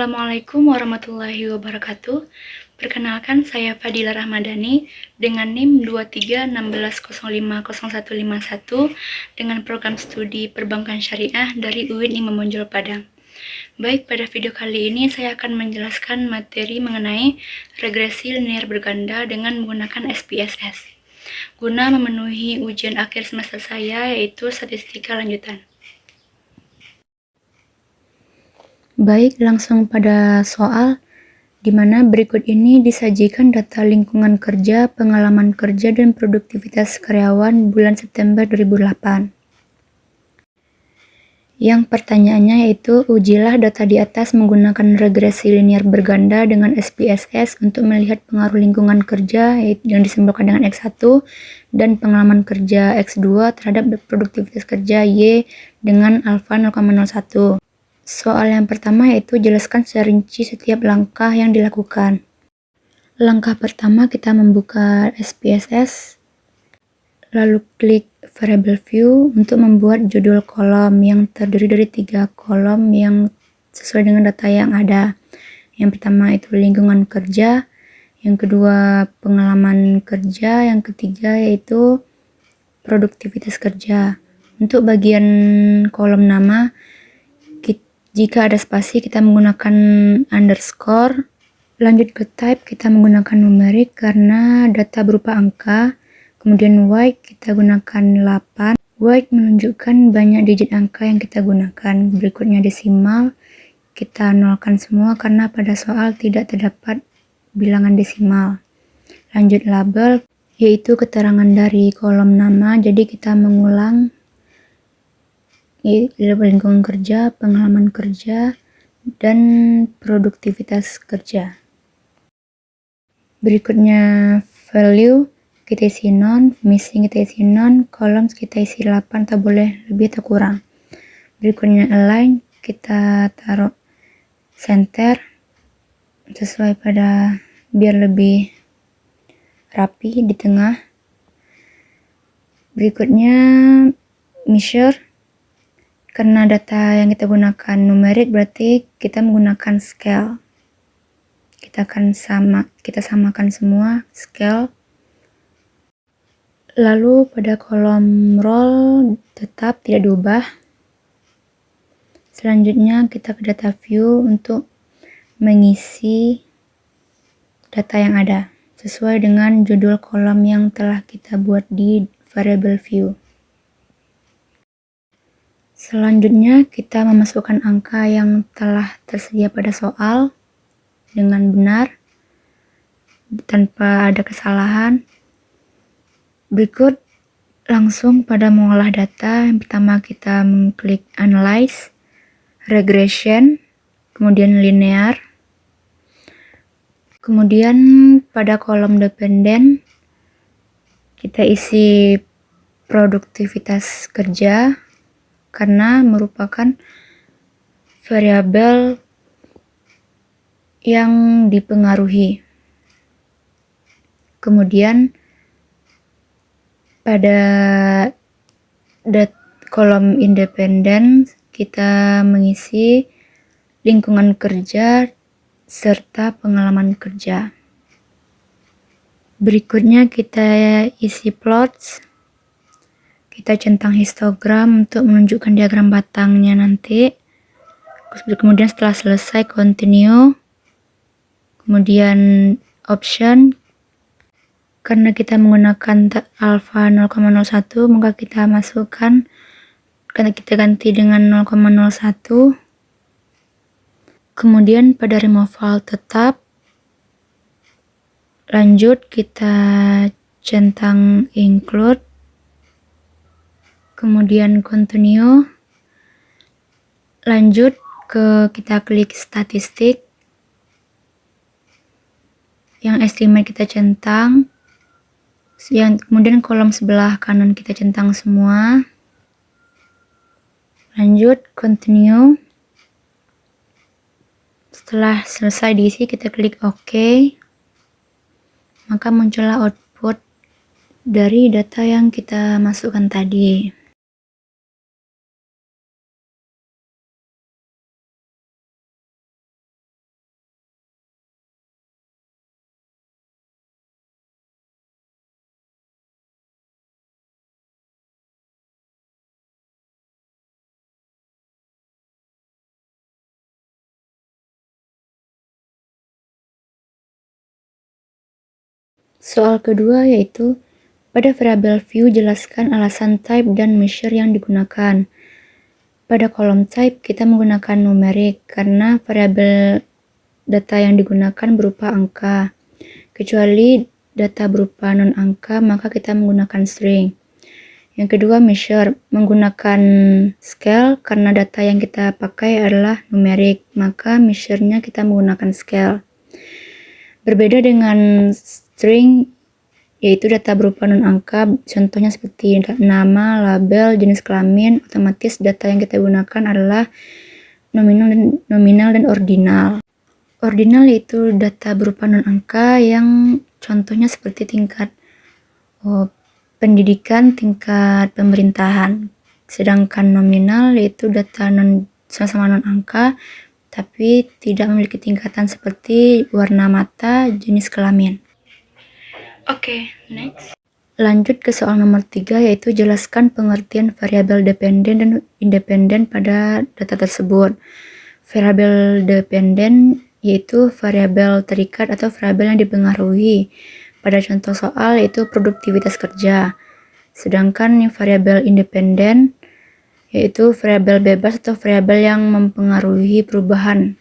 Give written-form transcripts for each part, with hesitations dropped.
Assalamualaikum warahmatullahi wabarakatuh. Perkenalkan, saya Fadila Rahmadani dengan NIM 2316050151 dengan program studi Perbankan Syariah dari UIN Imam Bonjol Padang. Baik, pada video kali ini saya akan menjelaskan materi mengenai regresi linear berganda dengan menggunakan SPSS guna memenuhi ujian akhir semester saya, yaitu statistika lanjutan. Baik, langsung pada soal, di mana berikut ini disajikan data lingkungan kerja, pengalaman kerja, dan produktivitas karyawan bulan September 2008. Yang pertanyaannya yaitu, ujilah data di atas menggunakan regresi linear berganda dengan SPSS untuk melihat pengaruh lingkungan kerja yang disimbolkan dengan X1 dan pengalaman kerja X2 terhadap produktivitas kerja Y dengan alfa 0,01. Soal yang pertama yaitu jelaskan secara rinci setiap langkah yang dilakukan. Langkah pertama, kita membuka SPSS, lalu klik variable view untuk membuat judul kolom yang terdiri dari 3 kolom yang sesuai dengan data yang ada. Yang pertama itu lingkungan kerja, yang kedua pengalaman kerja, yang ketiga yaitu produktivitas kerja. Untuk bagian kolom nama, jika ada spasi kita menggunakan underscore. Lanjut ke type, kita menggunakan numerik karena data berupa angka. Kemudian weight kita gunakan 8. Weight menunjukkan banyak digit angka yang kita gunakan. Berikutnya desimal, kita nolkan semua karena pada soal tidak terdapat bilangan desimal. Lanjut label, yaitu keterangan dari kolom nama, jadi kita mengulang lingkungan kerja, pengalaman kerja, dan produktivitas kerja. Berikutnya value, kita isi non, missing kita isi non, columns kita isi 8 tak boleh lebih atau kurang. Berikutnya align, kita taruh center sesuai pada biar lebih rapi di tengah. Berikutnya measure, karena data yang kita gunakan numerik berarti kita menggunakan scale. Kita samakan semua scale. Lalu pada kolom row tetap tidak diubah. Selanjutnya kita ke data view untuk mengisi data yang ada sesuai dengan judul kolom yang telah kita buat di variable view. Selanjutnya kita memasukkan angka yang telah tersedia pada soal dengan benar tanpa ada kesalahan. Berikut langsung pada mengolah data. Yang pertama kita mengklik analyze, regression, kemudian linear. Kemudian pada kolom dependen kita isi produktivitas kerja karena merupakan variabel yang dipengaruhi. Kemudian pada kolom independen kita mengisi lingkungan kerja serta pengalaman kerja. Berikutnya kita isi plots. Kita centang histogram untuk menunjukkan diagram batangnya nanti. Kemudian setelah selesai continue. Kemudian option, karena kita menggunakan alpha 0,01 maka kita masukkan, karena kita ganti dengan 0,01. Kemudian pada removal tetap. Lanjut kita centang include. Kemudian continue. Lanjut kita klik statistik. Yang estimate kita centang. Kemudian kolom sebelah kanan kita centang semua. Lanjut continue. Setelah selesai diisi kita klik OK. Maka muncullah output dari data yang kita masukkan tadi. Soal kedua yaitu, pada variabel view jelaskan alasan type dan measure yang digunakan. Pada kolom type kita menggunakan numerik karena variabel data yang digunakan berupa angka. Kecuali data berupa non-angka maka kita menggunakan string. Yang kedua measure, menggunakan scale karena data yang kita pakai adalah numerik, maka measure-nya kita menggunakan scale. Berbeda dengan string, yaitu data berupa non-angka, contohnya seperti nama, label, jenis kelamin, otomatis data yang kita gunakan adalah nominal dan ordinal. Ordinal yaitu data berupa non-angka yang contohnya seperti tingkat pendidikan, tingkat pemerintahan. Sedangkan nominal yaitu data sama-sama non-angka tapi tidak memiliki tingkatan seperti warna mata, jenis kelamin. Oke, next. Lanjut ke soal nomor 3 yaitu jelaskan pengertian variabel dependen dan independen pada data tersebut. Variabel dependen yaitu variabel terikat atau variabel yang dipengaruhi. Pada contoh soal yaitu produktivitas kerja. Sedangkan variabel independen yaitu variabel bebas atau variabel yang mempengaruhi perubahan.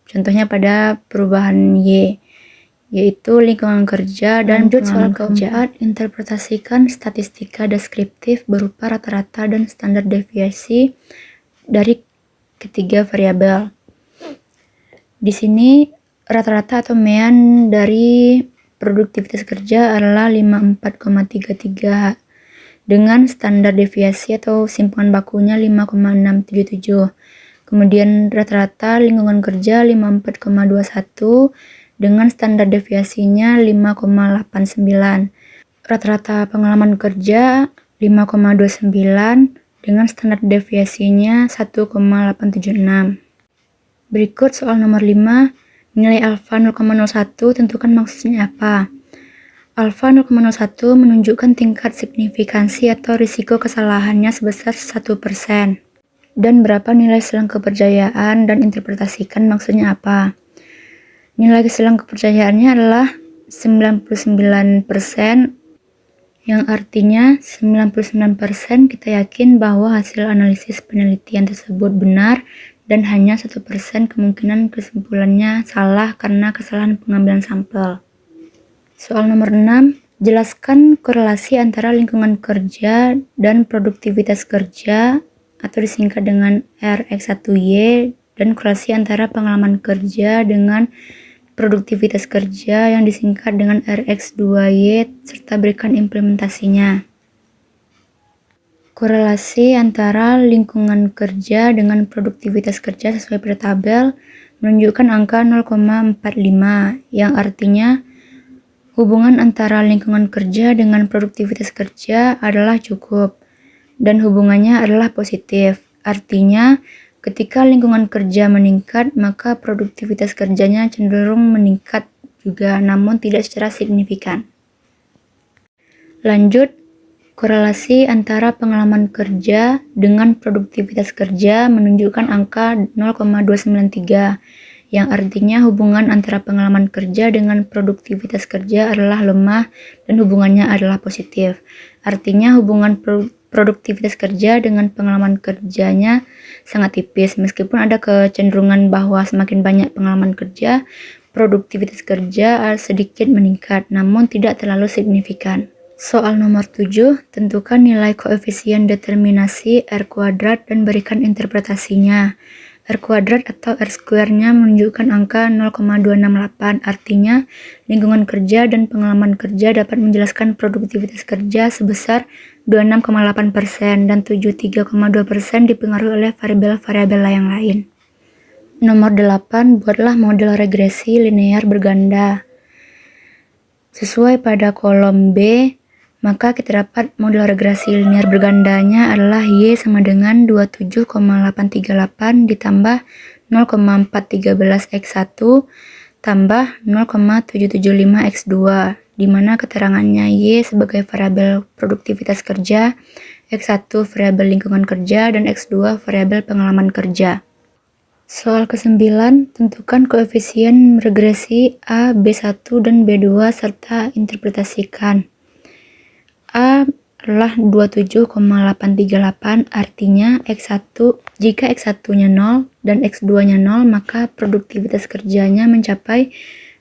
Contohnya pada perubahan Y, yaitu lingkungan kerja dan soal keempat, interpretasikan statistika deskriptif berupa rata-rata dan standar deviasi dari ketiga variabel. Di sini rata-rata atau mean dari produktivitas kerja adalah 54,33 dengan standar deviasi atau simpangan bakunya 5,677. Kemudian rata-rata lingkungan kerja 54,21 dengan standar deviasinya 5,89. Rata-rata pengalaman kerja 5,29 dengan standar deviasinya 1,876. Berikut soal nomor 5. Nilai alfa 0,01 tentukan maksudnya apa? Alfa 0,01 menunjukkan tingkat signifikansi atau risiko kesalahannya sebesar 1%. Dan berapa nilai selang kepercayaan dan interpretasikan maksudnya apa? Nilai selang kepercayaannya adalah 99%, yang artinya 99% kita yakin bahwa hasil analisis penelitian tersebut benar dan hanya 1% kemungkinan kesimpulannya salah karena kesalahan pengambilan sampel. Soal nomor 6, jelaskan korelasi antara lingkungan kerja dan produktivitas kerja atau disingkat dengan RX1Y dan korelasi antara pengalaman kerja dengan produktivitas kerja yang disingkat dengan RX2Y serta berikan implementasinya. Korelasi antara lingkungan kerja dengan produktivitas kerja sesuai pada tabel menunjukkan angka 0,45 yang artinya hubungan antara lingkungan kerja dengan produktivitas kerja adalah cukup dan hubungannya adalah positif. Artinya ketika lingkungan kerja meningkat maka produktivitas kerjanya cenderung meningkat juga namun tidak secara signifikan. Lanjut, korelasi antara pengalaman kerja dengan produktivitas kerja menunjukkan angka 0,293 yang artinya hubungan antara pengalaman kerja dengan produktivitas kerja adalah lemah dan hubungannya adalah positif. Artinya hubungan produktivitas kerja dengan pengalaman kerjanya sangat tipis meskipun ada kecenderungan bahwa semakin banyak pengalaman kerja, produktivitas kerja sedikit meningkat namun tidak terlalu signifikan. Soal nomor 7, tentukan nilai koefisien determinasi R kuadrat dan berikan interpretasinya. R kuadrat atau R square-nya menunjukkan angka 0,268, artinya lingkungan kerja dan pengalaman kerja dapat menjelaskan produktivitas kerja sebesar 26,8% dan 73,2% dipengaruhi oleh variabel-variabel yang lain. Nomor 8, buatlah model regresi linear berganda. Sesuai pada kolom B, maka kita dapat model regresi linear bergandanya adalah Y sama dengan 27,838 ditambah 0,413x1 tambah 0,775x2, di mana keterangannya Y sebagai variabel produktivitas kerja, X1 variabel lingkungan kerja, dan X2 variabel pengalaman kerja. Soal ke-9, tentukan koefisien regresi A, B1, dan B2 serta interpretasikan. A adalah 27,838, artinya jika X1-nya 0 dan X2-nya 0, maka produktivitas kerjanya mencapai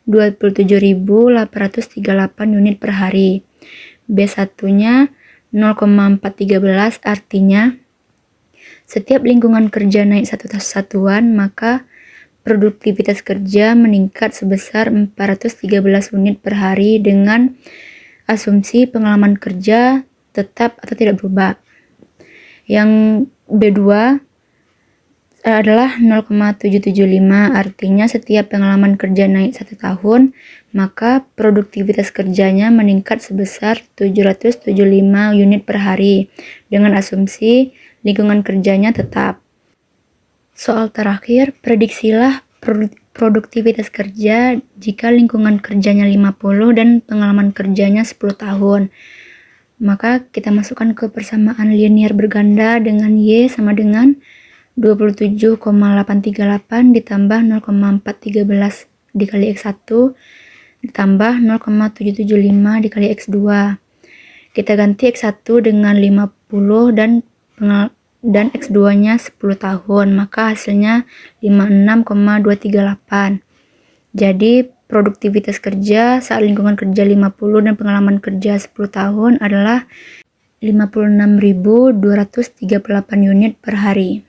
27.838 unit per hari. B1-nya 0,413, artinya setiap lingkungan kerja naik satu satuan, maka produktivitas kerja meningkat sebesar 413 unit per hari dengan asumsi pengalaman kerja tetap atau tidak berubah. Yang B2 adalah 0,775, artinya setiap pengalaman kerja naik 1 tahun, maka produktivitas kerjanya meningkat sebesar 775 unit per hari dengan asumsi lingkungan kerjanya tetap. Soal terakhir, prediksilah produktivitas kerja jika lingkungan kerjanya 50 dan pengalaman kerjanya 10 tahun. Maka kita masukkan ke persamaan linear berganda dengan Y sama dengan 27,838 ditambah 0,413 dikali X1 ditambah 0,775 dikali X2. Kita ganti X1 dengan 50 dan X2-nya 10 tahun, maka hasilnya 56,238. Jadi produktivitas kerja saat lingkungan kerja 50 dan pengalaman kerja 10 tahun adalah 56.238 unit per hari.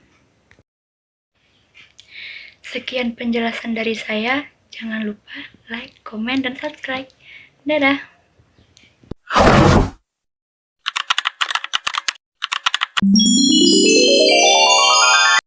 Sekian penjelasan dari saya. Jangan lupa like, komen, dan subscribe. Dadah!